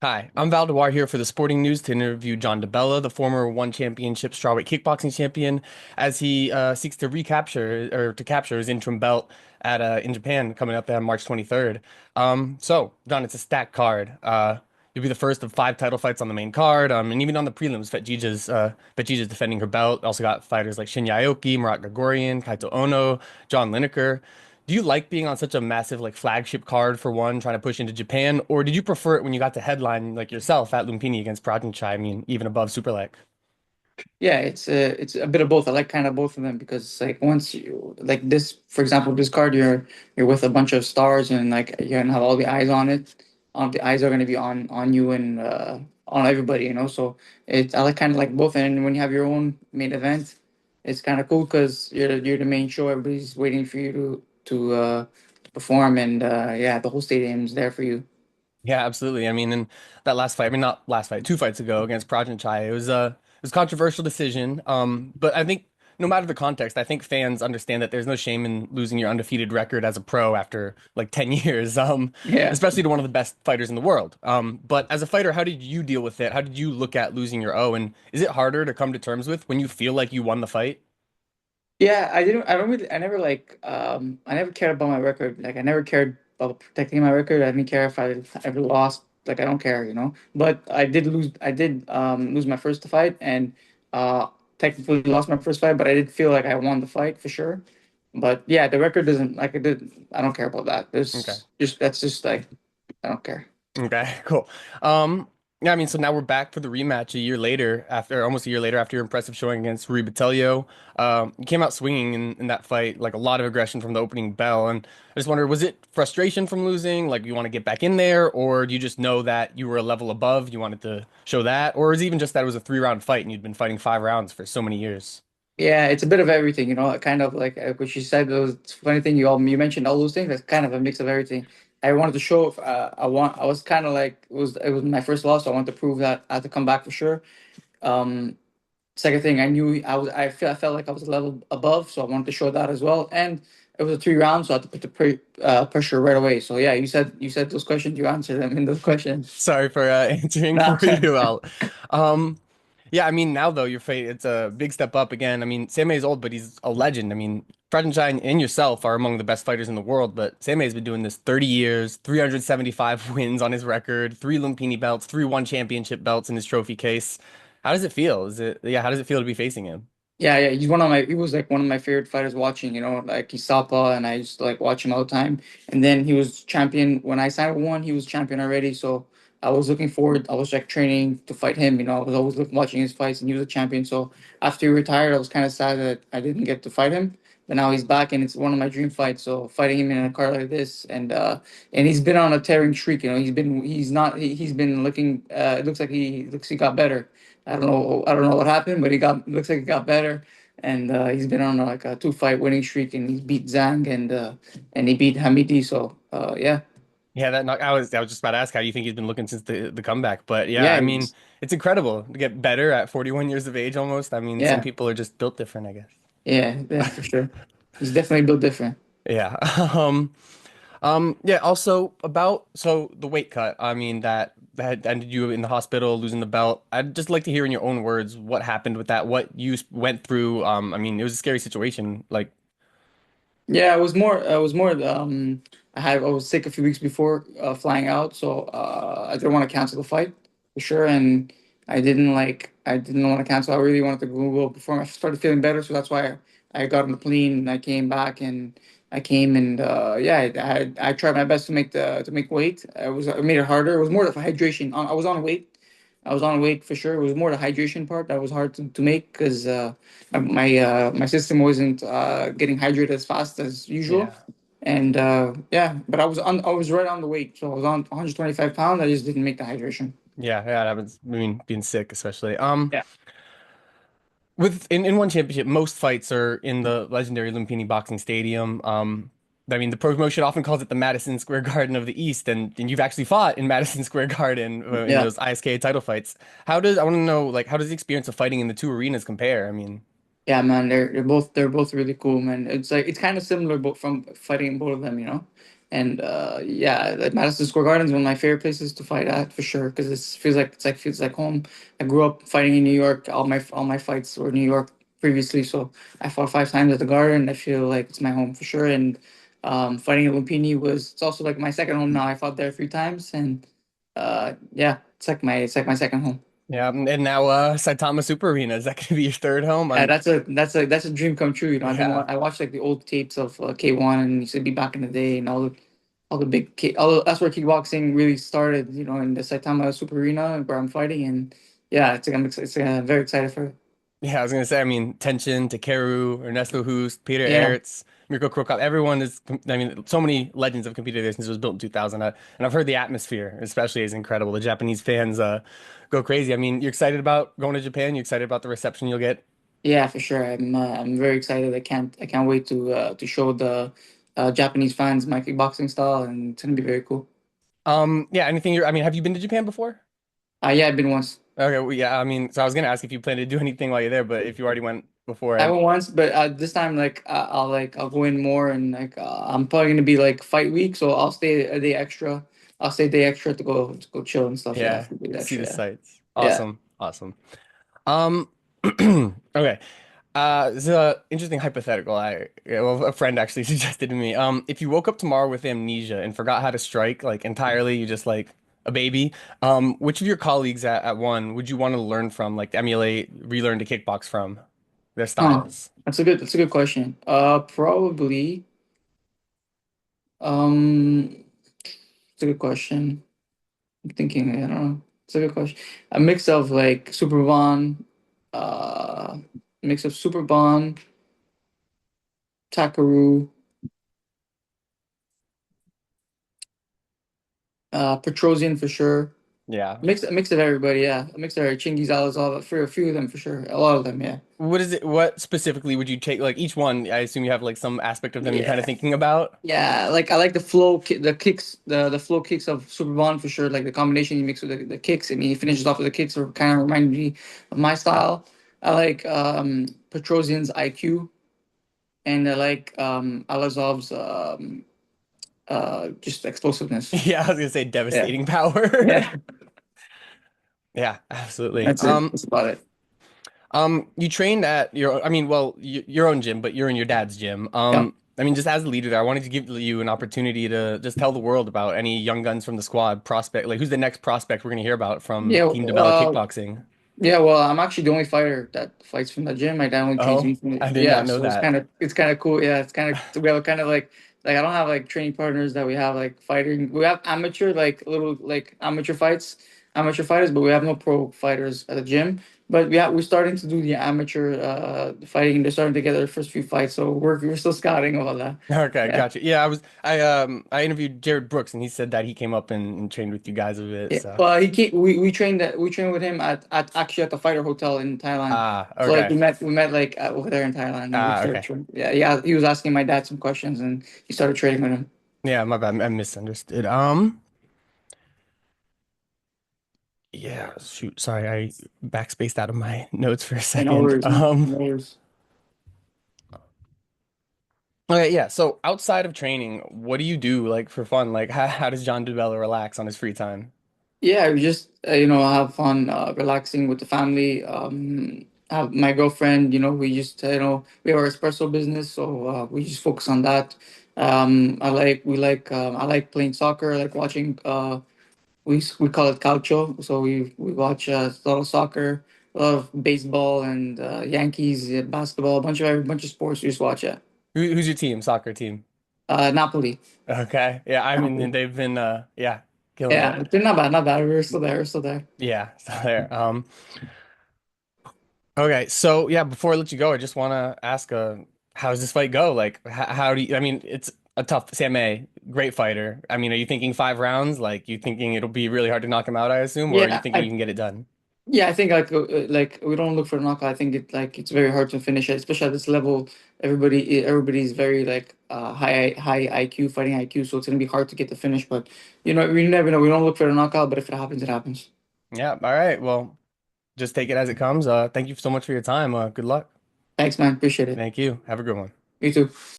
Hi, I'm Valdewar here for the Sporting News to interview Jon DiBella, the former one championship strawweight kickboxing champion, as he seeks to recapture or to capture his interim belt at in Japan coming up on March 23rd. John, it's a stacked card. You'll be the first of five title fights on the main card, and even on the prelims, Fetjija's defending her belt. Also got fighters like Shinya Aoki, Murat Gregorian, Kaito Ono, John Lineker. Do you like being on such a massive like flagship card for one, trying to push into Japan, or did you prefer it when you got to headline like yourself at Lumpini against Pratinchai? I mean, even above Super Leg. Yeah, it's a bit of both. I like kind of both of them because like once you like this, for example, this card you're with a bunch of stars and like you're gonna have all the eyes on it. The eyes are gonna be on you and on everybody, you know. So it's I like kind of like both. And when you have your own main event, it's kind of cool because you're the main show. Everybody's waiting for you to perform, and yeah, the whole stadium's there for you. Yeah, absolutely. I mean, in that last fight, I mean, not last fight, two fights ago against Pratinchai, it was a controversial decision. But I think no matter the context, I think fans understand that there's no shame in losing your undefeated record as a pro after like 10 years, Yeah. especially to one of the best fighters in the world. But as a fighter, how did you deal with it? How did you look at losing your O? And is it harder to come to terms with when you feel like you won the fight? Yeah, I don't really, I never I never cared about my record. Like, I never cared about protecting my record. I didn't care if I ever lost. Like, I don't care, you know? But I did, lose my first fight and, uh, technically lost my first fight, but I did feel like I won the fight for sure. But yeah, the record doesn't, like, I don't care about that. Okay. That's just like, I don't care. Okay, cool. Um, yeah, I mean, so now we're back for the rematch a year later, after almost a year later, after your impressive showing against Rui Botelho. You came out swinging in that fight, like a lot of aggression from the opening bell. And I just wonder, was it frustration from losing? Like you want to get back in there, or do you just know that you were a level above? You wanted to show that, or is it even just that it was a 3 round fight and you'd been fighting 5 rounds for so many years? Yeah, it's a bit of everything, you know, kind of like what you said. Those funny thing you mentioned all those things. That's kind of a mix of everything. I wanted to show. I was kind of like it was my first loss. So I wanted to prove that I had to come back for sure. Um, Second thing, I knew I felt like I was a level above, so I wanted to show that as well. And it was a 3 round, so I had to put the pressure right away. So yeah, you said those questions. You answered them in those questions. Sorry for answering Nah. for you out. Um, yeah, I mean now though your fate it's a big step up again. I mean Sam-A is old, but he's a legend. I mean Frankenstein and yourself are among the best fighters in the world, but Sam-A has been doing this 30 years, 375 wins on his record, three Lumpini belts, three one championship belts in his trophy case. How does it feel? Is it yeah? How does it feel to be facing him? Yeah, he was like one of my favorite fighters watching, you know, like he's Sapa and I used to like watch him all the time. And then he was champion when I signed with one, he was champion already. So I was looking forward, I was like training to fight him, you know, I was always watching his fights and he was a champion. So after he retired, I was kind of sad that I didn't get to fight him. But now he's back and it's one of my dream fights. So fighting him in a card like this and he's been on a tearing streak, you know, he's been looking it looks like he got better. I don't know what happened, but he got looks like he got better, and he's been on like a 2 fight winning streak, and he's beat Zhang and he beat Hamidi. So yeah, Yeah, that knock, I was just about to ask how you think he's been looking since the comeback, but yeah, yeah, I mean it's incredible to get better at 41 years of age almost. I mean some yeah, people are just built different, I guess. yeah, for sure. He's definitely built different. Yeah. Yeah, also about so the weight cut. I mean that ended you in the hospital losing the belt. I'd just like to hear in your own words what happened with that, what you went through. I mean, it was a scary situation. Like, Yeah, it was more. I was sick a few weeks before flying out, so I didn't want to cancel the fight for sure, and I didn't want to cancel. I really wanted to go before I started feeling better, so that's why I got on the plane and I came back and I came and yeah, I tried my best to make weight. I made it harder. It was more of a hydration. I was on weight. I was on weight for sure. It was more the hydration part that was hard to make because my system wasn't getting hydrated as fast as usual. yeah. And yeah, but I was right on the weight, so I was on 125 pounds. I just didn't make the hydration. Yeah, yeah, that happens. I mean, being sick especially. Yeah. With in one championship, most fights are in the legendary Lumpini Boxing Stadium. I mean, the promotion often calls it the Madison Square Garden of the East, and you've actually fought in Madison Square Garden in Yeah. those ISK title fights. I want to know, like, how does the experience of fighting in the two arenas compare? I mean, Yeah, man, they're both really cool, man. It's like it's kind of similar, but from fighting in both of them, you know. And yeah, like Madison Square Garden is one of my favorite places to fight at for sure because it feels like home. I grew up fighting in New York. All my fights were New York previously, so I fought 5 times at the Garden. I feel like it's my home for sure. And fighting at Lumpini was it's also like my second home now. I fought there 3 times, and yeah, it's like my second home. Yeah, and now Saitama Super Arena, is that going to be your third home? Yeah, I'm that's a dream come true. You know, yeah. I watched like the old tapes of K1 and used to be back in the day and all the that's where kickboxing really started. You know, in the Saitama Super Arena where I'm fighting, and yeah, very excited for it. Yeah, I was gonna say, I mean, Tenshin, Takeru, Ernesto Hoost, Peter Yeah, Aerts, Mirko Krokop, everyone is, I mean, so many legends have competed there since it was built in 2000. And I've heard the atmosphere, especially, is incredible. The Japanese fans go crazy. I mean, you're excited about going to Japan? You're excited about the reception you'll get? yeah, for sure. I'm very excited. I can't wait to show the Japanese fans my kickboxing style, and it's gonna be very cool. Yeah, anything I mean, have you been to Japan before? Yeah, I've been once. Okay, well, yeah, I mean, so I was gonna ask if you plan to do anything while you're there, but if you already went before, I went once, but this time I'll go in more and I'm probably gonna be like fight week, so I'll stay a day extra. I'll stay a day extra to go chill and stuff. Yeah, yeah, for a day see extra. the Yeah, sights. yeah. Awesome, awesome. Um, okay. This is a interesting hypothetical. Yeah, well, a friend actually suggested to me. If you woke up tomorrow with amnesia and forgot how to strike, like entirely, you just like a baby. Which of your colleagues at one would you want to learn from, like emulate, relearn to kickbox from their Huh. styles? That's a good question. Probably. Um, it's a good question. I'm thinking. I don't know. It's a good question. A mix of like Super Bond, uh, mix of Super Bond, Takaru, Petrosian for sure. Yeah. A mix of everybody, yeah. A mix of Chingiz, Alazov, for a few of them for sure. A lot of them, yeah. What is it? What specifically would you take? Like each one, I assume you have like some aspect of them you're kind of Yeah. thinking about. Yeah, like I like the flow, the kicks, the flow kicks of Superbon for sure. Like the combination you mix with the kicks. I mean, he finishes off with the kicks, or kind of remind me of my style. I like Petrosian's IQ, and I like Alazov's just explosiveness. Yeah, I was gonna say Yeah, devastating power. yeah, Yeah, absolutely. that's it. That's about it. You trained at your, I mean, well, your own gym, but you're in your dad's gym. Yep. I mean, just as a leader there, I wanted to give you an opportunity to just tell the world about any young guns from the squad prospect. Like, who's the next prospect we're gonna hear about from Yeah. Team DiBella Kickboxing? Yeah, well, I'm actually the only fighter that fights from the gym. My dad only trains Oh, me from I did yeah, not know so it's that. kind of it's kind of cool. Yeah, it's kind of we have kind of like I don't have like training partners that we have like fighting. We have amateur like little like amateur fighters, but we have no pro fighters at the gym. But we're starting to do the amateur fighting. They're starting to get their first few fights, so we're still scouting all that. Okay, Yeah. gotcha. Yeah, I interviewed Jared Brooks and he said that he came up and trained with you guys a bit. Yeah, So well, we trained with him at actually at the Fighter Hotel in Thailand. So like okay. we met like over there in Thailand and we started Okay. training. Yeah, yeah. He was asking my dad some questions and he started training with him. Yeah, my bad. I misunderstood. Yeah, shoot. Sorry, I backspaced out of my notes for a Yeah, no second. worries, man. No worries. Okay, yeah. So outside of training, what do you do like for fun? Like, how does John DiBella relax on his free time? Yeah, we just have fun, relaxing with the family. Have my girlfriend. We just we have our espresso business, so we just focus on that. I like playing soccer. I like watching. We call it calcio. So we watch a lot of soccer, a lot of baseball and Yankees, basketball, a bunch of sports. We just watch it. Who's your team? Soccer team? Napoli, Okay. Yeah, I mean Napoli. they've been yeah, killing it. Yeah, they're not bad, not bad. We're still there. We're still there. Yeah, so there. Okay, so yeah, before I let you go, I just want to ask how does this fight go? Like how do you I mean, it's a tough Sam-A, great fighter. I mean, are you thinking 5 rounds? Like you thinking it'll be really hard to knock him out, I assume, or are you Yeah, thinking you can get it done? yeah. I think like we don't look for a knockout. I think it's very hard to finish it, especially at this level. Everybody's very like high IQ, fighting IQ, so it's gonna be hard to get the finish. But we never know. We don't look for a knockout, but if it happens, it happens. Yeah, all right. Well, just take it as it comes. Thank you so much for your time. Good luck. Thanks, man. Appreciate it. Thank you. Have a good one. You too.